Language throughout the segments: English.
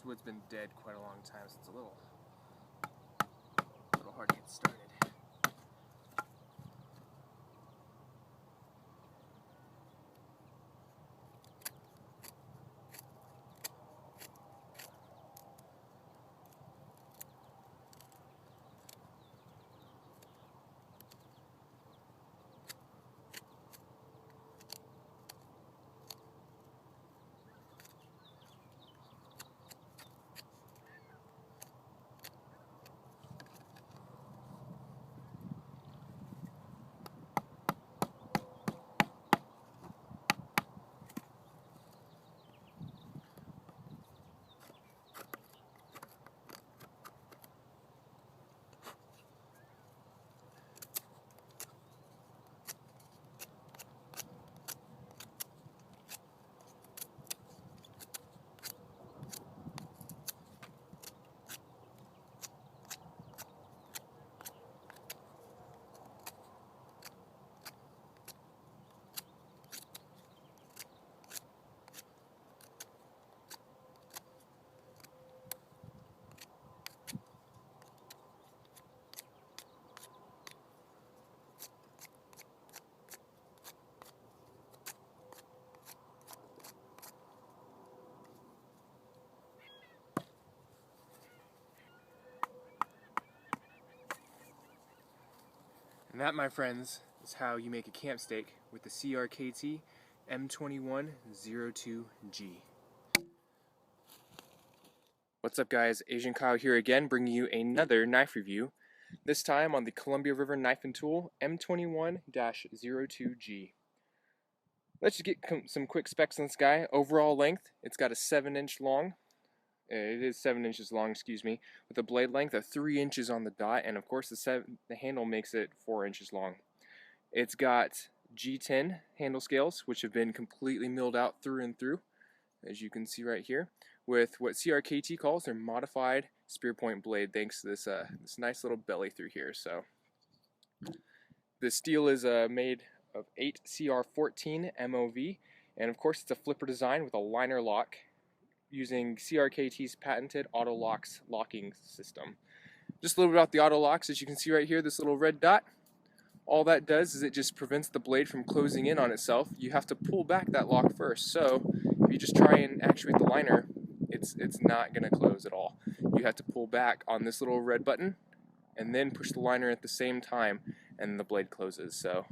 This wood's been dead quite a long time, so it's a little hard to get started. And that, my friends, is how you make a camp steak with the CRKT M21 02G. What's up, guys? Asian Kyle here again, bringing you another knife review, this time on the Columbia River Knife and Tool M21 02G. Let's just get some quick specs on this guy. Overall length, it's got a 7-inch long. It is 7 inches long, excuse me, with a blade length of 3 inches on the dot, and of course the handle makes it 4 inches long. It's got G10 handle scales, which have been completely milled out through and through, as you can see right here, with what CRKT calls their modified spear point blade, thanks to this this nice little belly through here. So the steel is made of 8 CR14 MOV, and of course it's a flipper design with a liner lock, using CRKT's patented auto locking system. Just a little bit about the auto locks. As you can see right here, this little red dot, all that does is it just prevents the blade from closing in on itself. You have to pull back that lock first. So if you just try and actuate the liner, it's not going to close at all. You have to pull back on this little red button and then push the liner at the same time, and the blade closes. So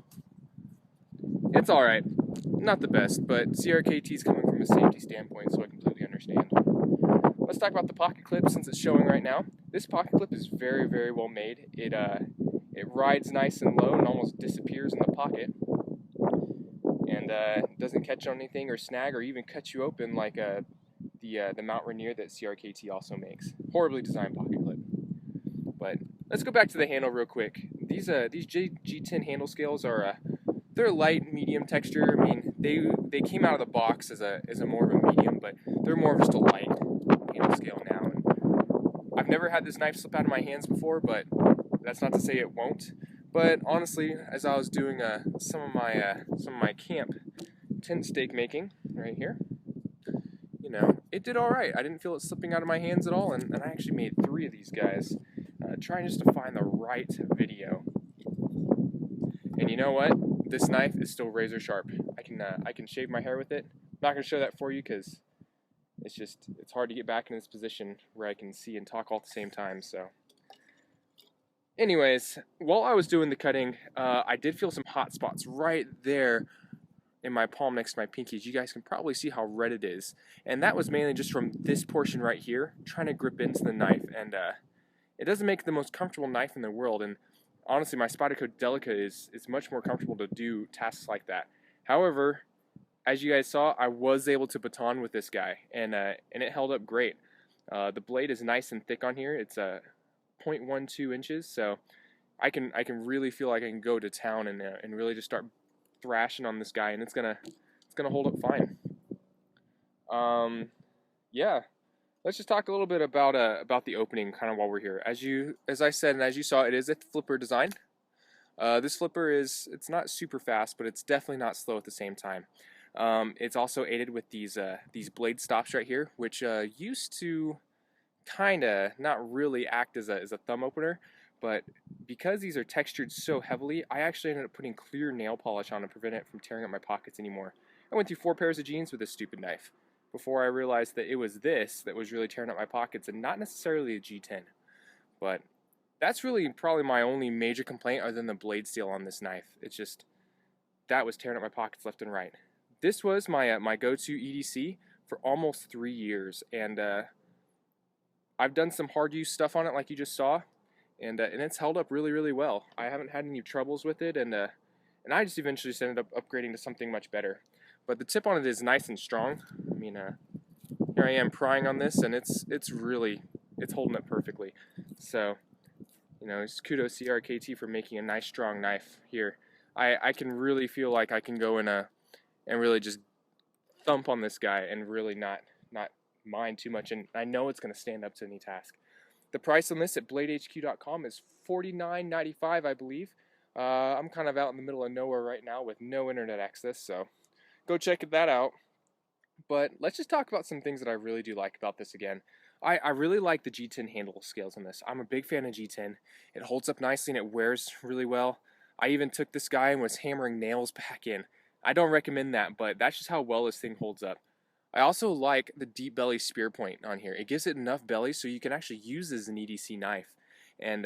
it's alright. Not the best, but CRKT is coming from a safety standpoint, so I completely understand. Let's talk about the pocket clip since it's showing right now. This pocket clip is very, very well made. It rides nice and low and almost disappears in the pocket, and doesn't catch on anything or snag or even cut you open like the Mt. Rainier that CRKT also makes. Horribly designed pocket clip. But let's go back to the handle real quick. These G10 handle scales are they're light, medium texture. I mean, they came out of the box as a more of a medium, but they're more of just a light handle scale now. And I've never had this knife slip out of my hands before, but that's not to say it won't. But honestly, as I was doing some of my camp tent steak making right here, you know, it did all right. I didn't feel it slipping out of my hands at all, and I actually made 3 of these guys, trying just to find the right video. And you know what? This knife is still razor sharp. I can shave my hair with it. I'm not going to show that for you because it's hard to get back in this position where I can see and talk all at the same time. So anyways, while I was doing the cutting, I did feel some hot spots right there in my palm next to my pinkies. You guys can probably see how red it is, and that was mainly just from this portion right here trying to grip into the knife, and it doesn't make the most comfortable knife in the world. And honestly, my Spyderco Delica is much more comfortable to do tasks like that. However, as you guys saw, I was able to baton with this guy, and it held up great. The blade is nice and thick on here. It's 0.12 inches, so I can really feel like I can go to town and really just start thrashing on this guy, and it's gonna hold up fine. Yeah. Let's just talk a little bit about the opening kind of while we're here. As I said and as you saw, it is a flipper design. This flipper it's not super fast, but it's definitely not slow at the same time. It's also aided with these blade stops right here, which used to kind of not really act as a thumb opener, but because these are textured so heavily, I actually ended up putting clear nail polish on to prevent it from tearing up my pockets anymore. I went through 4 pairs of jeans with this stupid knife before I realized that it was this that was really tearing up my pockets and not necessarily a G10. But that's really probably my only major complaint other than the blade steel on this knife. It's just, that was tearing up my pockets left and right. This was my my go-to EDC for almost 3 years, and I've done some hard use stuff on it like you just saw, and it's held up really, really well. I haven't had any troubles with it, and I just eventually just ended up upgrading to something much better. But the tip on it is nice and strong. I mean, here I am prying on this, and it's holding it perfectly. So, you know, it's kudos CRKT for making a nice strong knife here. I can really feel like I can go in and really just thump on this guy and really not mind too much, and I know it's going to stand up to any task. The price on this at bladehq.com is $49.95, I believe. I'm kind of out in the middle of nowhere right now with no internet access, so go check that out. But let's just talk about some things that I really do like about this again. I really like the G10 handle scales on this. I'm a big fan of G10. It holds up nicely and it wears really well. I even took this guy and was hammering nails back in. I don't recommend that, but that's just how well this thing holds up. I also like the deep belly spear point on here. It gives it enough belly so you can actually use this as an EDC knife, and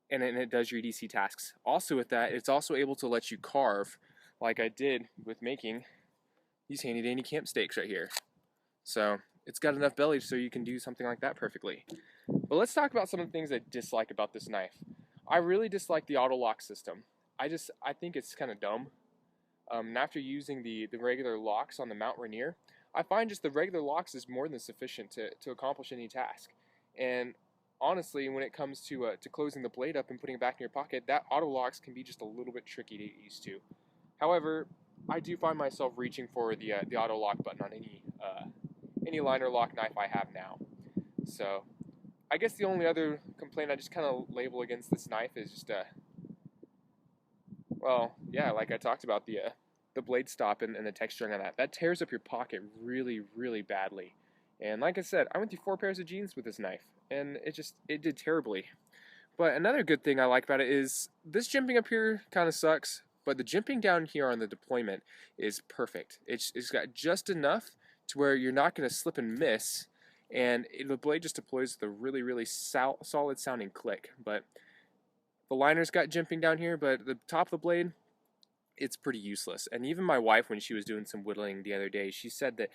it does your EDC tasks. Also with that, it's also able to let you carve, like I did with making these handy dandy camp stakes right here. So it's got enough belly so you can do something like that perfectly. But let's talk about some of the things I dislike about this knife. I really dislike the auto lock system. I think it's kind of dumb. And after using the regular locks on the Mount Rainier, I find just the regular locks is more than sufficient to accomplish any task. And honestly, when it comes to closing the blade up and putting it back in your pocket, that auto locks can be just a little bit tricky to get used to. However, I do find myself reaching for the auto lock button on any liner lock knife I have now. So I guess the only other complaint I just kind of label against this knife is just well, yeah, like I talked about, the blade stop and the texturing on that. That tears up your pocket really, really badly. And like I said, I went through 4 pairs of jeans with this knife, and it did terribly. But another good thing I like about it is this jimping up here kind of sucks, but the jimping down here on the deployment is perfect. It's got just enough to where you're not going to slip and miss, and the blade just deploys with a really, really solid sounding click. But the liner's got jimping down here, but the top of the blade, it's pretty useless. And even my wife, when she was doing some whittling the other day, she said that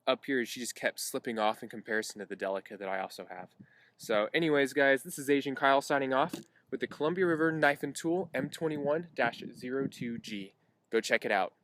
up here she just kept slipping off in comparison to the Delica that I also have. So anyways, guys, this is Asian Kyle signing off with the Columbia River Knife and Tool M21 02G. Go check it out.